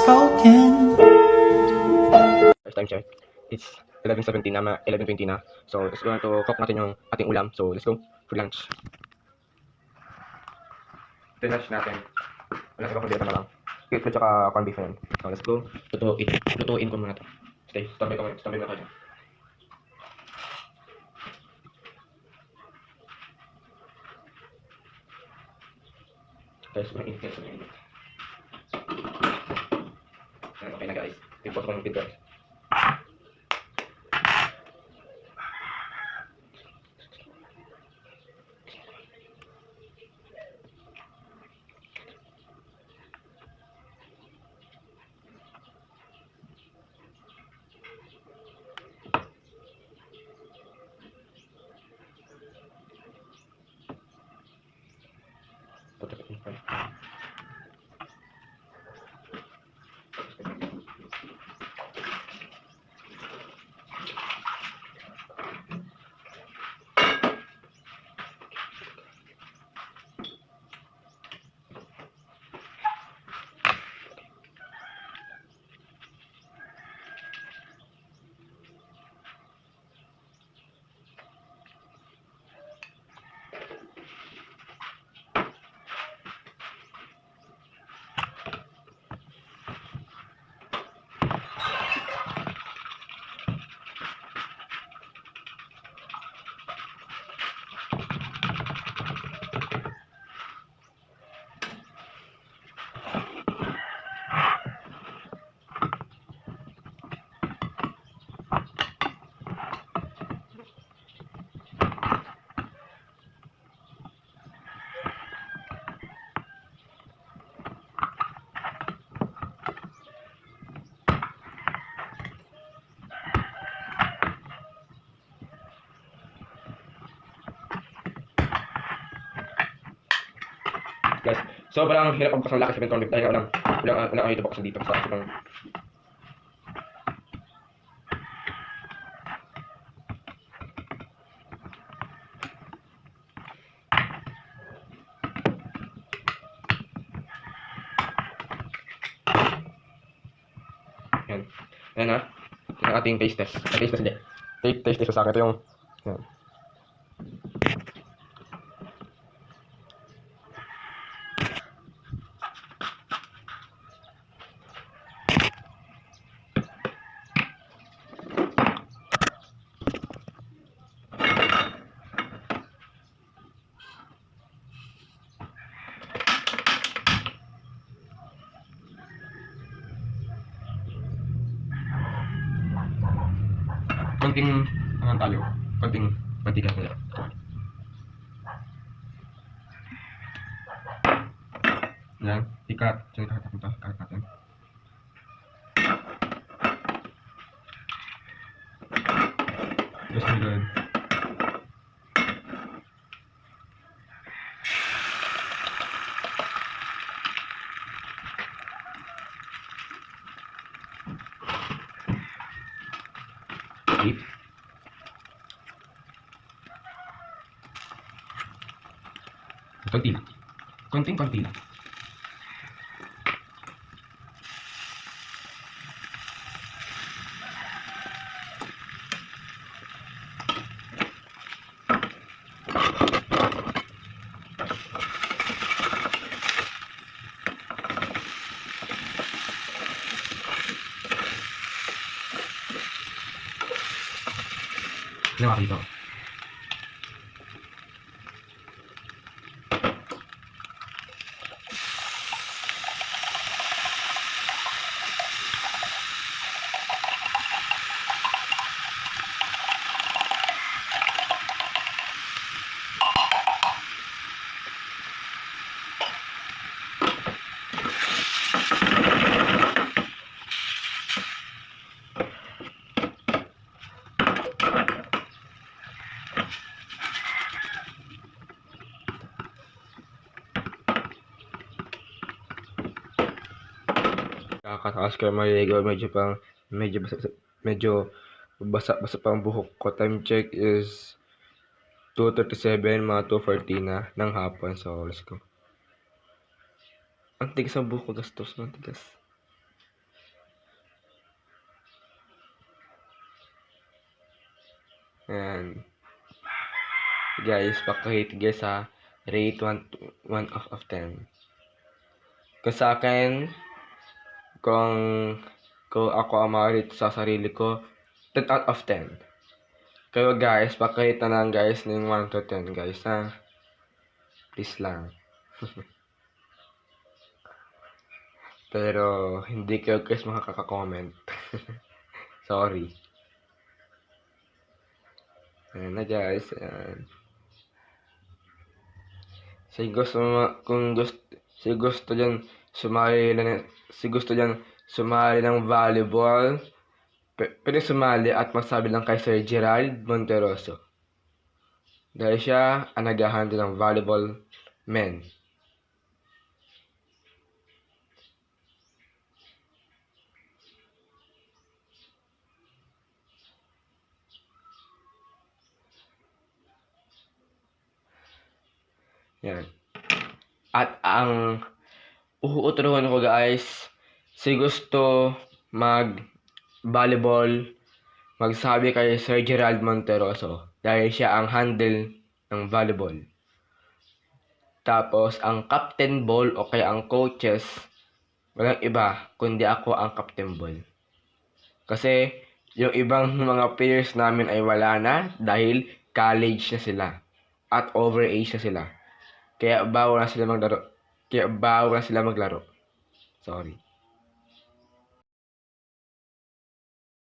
spoken. First time check. It's 11:17 na, 11:20 na. So, let's go na to cook natin yung ating ulam. So, let's go for lunch. Ito yung lunch natin. Wala sa kapatid na lang. Ito tsaka corn beef na yun. So, let's go. Lutuin ko muna ito. Stay, tabi mo kayo. Guys, sobrang init. Okay na guys. Tipos ko ng pinto. Guys, sobrang hirap ang bukas ng laki sa corn beef dahil walang ayaw ito bukasan dito sa sobrang yan. Yan na. Yung ating taste test. Taste test hindi. Taste test sa akin. Ito yung yan. Konting tayo, konting mantika nila. Yan, ikat natin. Just my god. Eat. Konting lang. Ginawa ko dito. Kakataas ko maliligo, medyo basa pa ang buhok ko. Time check is 2:37, mga 2:40 na ng hapon. So, let's go. Ang tigas ang buhok ko, gastos ng tigas. Ayan. Guys, pakahit guys ha. Rate 1 of 10. Kung sa akin, kung ako ang ma-rate sa sarili ko, 10 out of 10. Kayo guys, pakahit na lang guys ng 1 to 10 guys ha. Please lang. Pero, hindi kayo guys makaka-comment. Sorry. Ayan na guys. Ayan. Si gusto dyan sumali ng volleyball, pwede sumali at magsabi lang kay Sir Gerald Monteroso. Dahil siya ang nag-handle ng volleyball men. Yan. At ang uuturuan ko guys, si gusto mag-volleyball, magsabi kay Sir Gerald Monteroso dahil siya ang handle ng volleyball. Tapos, ang captain ball o kaya ang coaches, walang iba kundi ako ang captain ball. Kasi, yung ibang mga players namin ay wala na dahil college na sila at overage na sila. Kaya bawal na sila maglaro. Sorry.